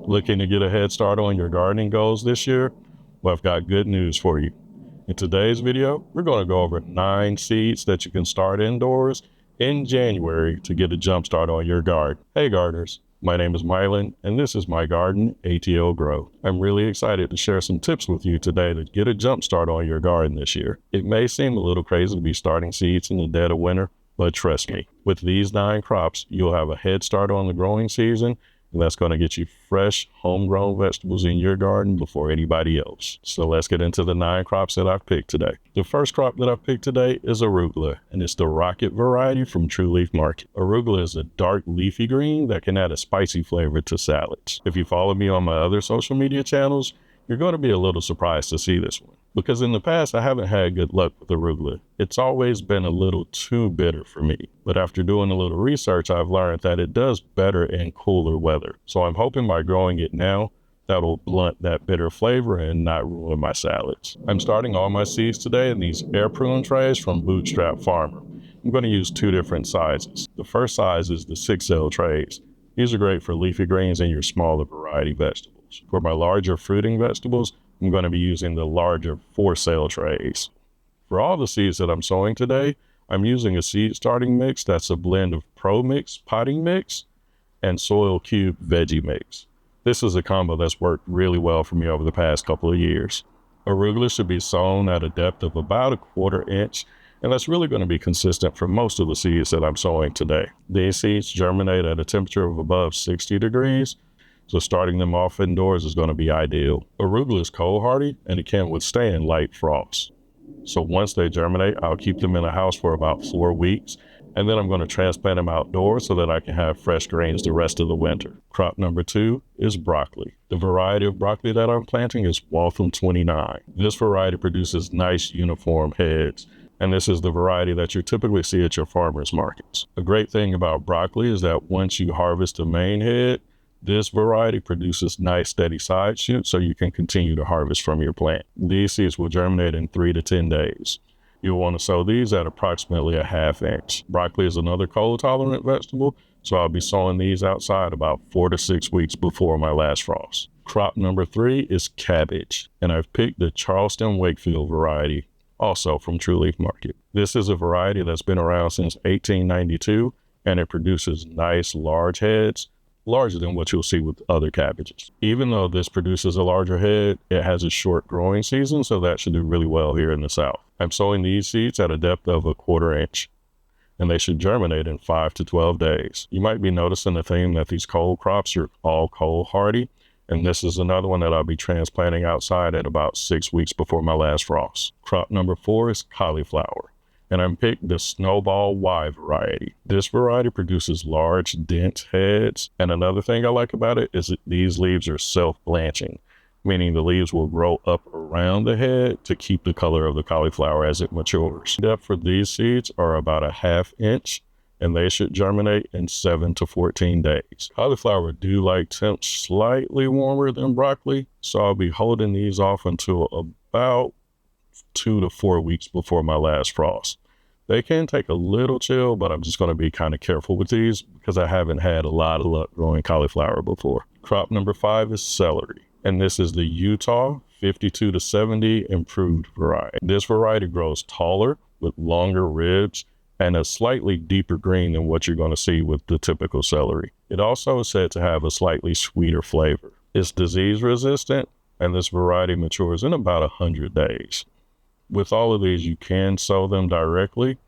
Looking to get a head start on your gardening goals this year? Well, I've got good news for you. In today's video, we're going to go over 9 seeds that you can start indoors in January to get a jump start on your garden. Hey gardeners, my name is Mylan and this is my garden, ATL Grow. I'm really excited to share some tips with you today to get a jump start on your garden this year. It may seem a little crazy to be starting seeds in the dead of winter, but trust me, with these 9 crops, you'll have a head start on the growing season. And that's going to get you fresh, homegrown vegetables in your garden before anybody else. So let's get into the 9 crops that I've picked today. The first crop that I've picked today is arugula, and it's the rocket variety from True Leaf Market. Arugula is a dark leafy green that can add a spicy flavor to salads. If you follow me on my other social media channels, you're going to be a little surprised to see this one, because in the past I haven't had good luck with arugula. It's always been a little too bitter for me, but after doing a little research, I've learned that it does better in cooler weather. So I'm hoping by growing it now, that'll blunt that bitter flavor and not ruin my salads. I'm starting all my seeds today in these air prune trays from Bootstrap Farmer. I'm going to use 2 different sizes. The first size is the 6L trays. These are great for leafy greens and your smaller variety vegetables. For my larger fruiting vegetables, I'm going to be using the larger 4-cell trays. For all the seeds that I'm sowing today, I'm using a seed starting mix that's a blend of Pro Mix potting mix and Soil Cube veggie mix. This is a combo that's worked really well for me over the past couple of years. Arugula should be sown at a depth of about a 1/4 inch, and that's really going to be consistent for most of the seeds that I'm sowing today. These seeds germinate at a temperature of above 60 degrees, so starting them off indoors is going to be ideal. Arugula is cold hardy and it can withstand light frost. So once they germinate, I'll keep them in the house for about 4 weeks, and then I'm going to transplant them outdoors so that I can have fresh greens the rest of the winter. Crop number 2 is broccoli. The variety of broccoli that I'm planting is Waltham 29. This variety produces nice uniform heads, and this is the variety that you typically see at your farmers markets. A great thing about broccoli is that once you harvest the main head, this variety produces nice steady side shoots so you can continue to harvest from your plant. These seeds will germinate in 3 to 10 days. You'll want to sow these at approximately a 1/2 inch. Broccoli is another cold tolerant vegetable, so I'll be sowing these outside about 4 to 6 weeks before my last frost. Crop number 3 is cabbage, and I've picked the Charleston Wakefield variety, also from True Leaf Market. This is a variety that's been around since 1892, and it produces nice large heads, larger than what you'll see with other cabbages. Even though this produces a larger head, it has a short growing season, so that should do really well here in the South. I'm sowing these seeds at a depth of a 1/4 inch, and they should germinate in 5 to 12 days. You might be noticing the theme that these cold crops are all cold hardy, and this is another one that I'll be transplanting outside at about 6 weeks before my last frost. Crop number 4 is cauliflower, and I'm picked the Snowball Y variety. This variety produces large, dense heads, and another thing I like about it is that these leaves are self-blanching, meaning the leaves will grow up around the head to keep the color of the cauliflower as it matures. The depth for these seeds are about a 1/2 inch, and they should germinate in 7 to 14 days. Cauliflower do like temps slightly warmer than broccoli, so I'll be holding these off until about 2 to 4 weeks before my last frost. They can take a little chill, but I'm just going to be kind of careful with these because I haven't had a lot of luck growing cauliflower before. Crop number 5 is celery, and this is the Utah 52 to 70 improved variety. This variety grows taller with longer ribs and a slightly deeper green than what you're going to see with the typical celery. It also is said to have a slightly sweeter flavor. It's disease resistant, and this variety matures in about 100 days. With all of these, you can sow them directly,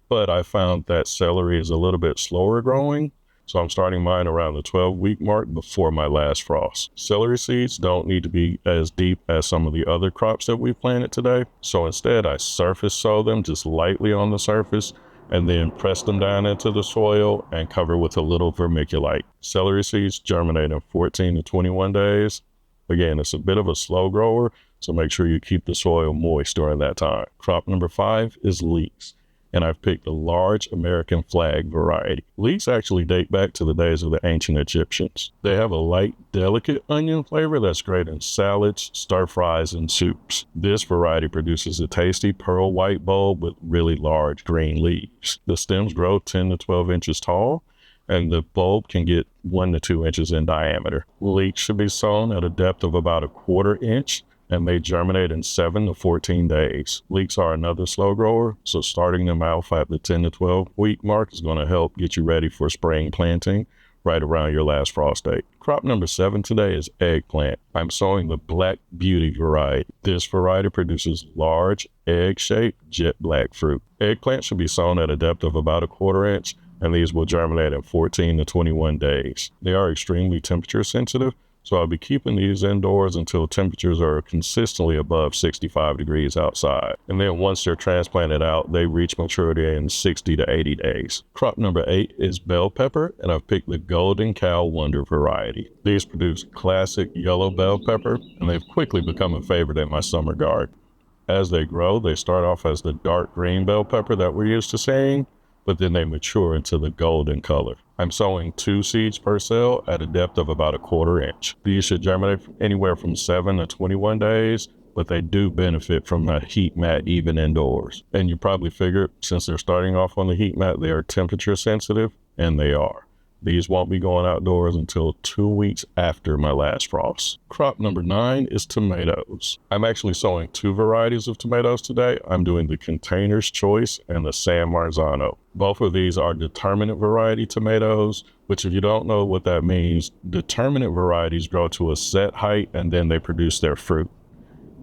but I found that celery is a little bit slower growing, so I'm starting mine around the 12-week mark before my last frost. Celery seeds don't need to be as deep as some of the other crops that we planted today, so instead I surface sow them just lightly on the surface and then press them down into the soil and cover with a little vermiculite. Celery seeds germinate in 14 to 21 days. Again, it's a bit of a slow grower, so make sure you keep the soil moist during that time. Crop number 5 is leeks, and I've picked the large American flag variety. Leeks actually date back to the days of the ancient Egyptians. They have a light, delicate onion flavor that's great in salads, stir fries, and soups. This variety produces a tasty pearl white bulb with really large green leaves. The stems grow 10 to 12 inches tall, and the bulb can get 1 to 2 inches in diameter. Leeks should be sown at a depth of about 1/4 inch, and they germinate in 7 to 14 days. Leeks are another slow grower, so starting them out at the 10 to 12 week mark is going to help get you ready for spring planting right around your last frost date. Crop number 7 today is eggplant. I'm sowing the Black Beauty variety. This variety produces large, egg-shaped, jet black fruit. Eggplant should be sown at a depth of about 1/4 inch, and these will germinate in 14 to 21 days. They are extremely temperature sensitive, so I'll be keeping these indoors until temperatures are consistently above 65 degrees outside. And then once they're transplanted out, they reach maturity in 60 to 80 days. Crop number 8 is bell pepper, and I've picked the Golden Cow Wonder variety. These produce classic yellow bell pepper, and they've quickly become a favorite in my summer garden. As they grow, they start off as the dark green bell pepper that we're used to seeing, but then they mature into the golden color. I'm sowing 2 seeds per cell at a depth of about 1/4 inch. These should germinate anywhere from 7 to 21 days, but they do benefit from a heat mat even indoors. And you probably figured, since they're starting off on the heat mat, they are temperature sensitive, and they are. These won't be going outdoors until 2 weeks after my last frost. Crop number 9 is tomatoes. I'm actually sowing 2 varieties of tomatoes today. I'm doing the Container's Choice and the San Marzano. Both of these are determinate variety tomatoes, which if you don't know what that means, determinate varieties grow to a set height and then they produce their fruit.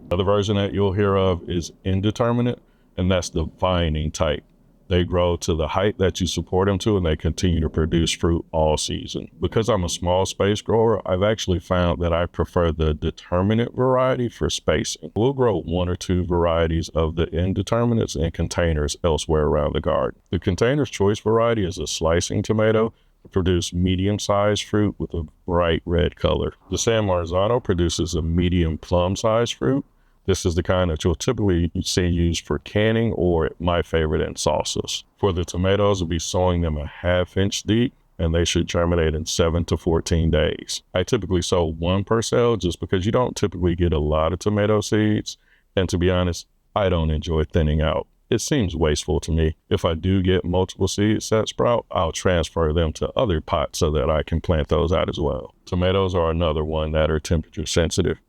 The other version that you'll hear of is indeterminate, and that's the vining type. They grow to the height that you support them to, and they continue to produce fruit all season. Because I'm a small space grower, I've actually found that I prefer the determinate variety for spacing. We'll grow 1 or 2 varieties of the indeterminates in containers elsewhere around the garden. The Container's Choice variety is a slicing tomato that produces medium-sized fruit with a bright red color. The San Marzano produces a medium plum-sized fruit. This is the kind that you'll typically see used for canning, or my favorite, in salsas. For the tomatoes, I'll be sowing them 1/2 inch deep, and they should germinate in 7 to 14 days. I typically sow 1 per cell just because you don't typically get a lot of tomato seeds. And to be honest, I don't enjoy thinning out. It seems wasteful to me. If I do get multiple seeds that sprout, I'll transfer them to other pots so that I can plant those out as well. Tomatoes are another one that are temperature sensitive.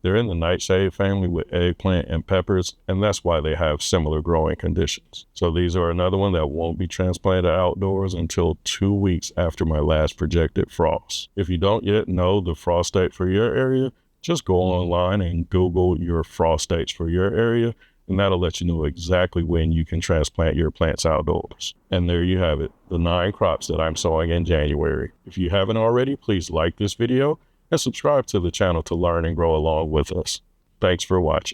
They're in the nightshade family with eggplant and peppers, and that's why they have similar growing conditions. So these are another one that won't be transplanted outdoors until 2 weeks after my last projected frost. If you don't yet know the frost date for your area, just go online and Google your frost dates for your area, and that'll let you know exactly when you can transplant your plants outdoors. And there you have it, the 9 crops that I'm sowing in January. If you haven't already, please like this video and subscribe to the channel to learn and grow along with us. Thanks for watching.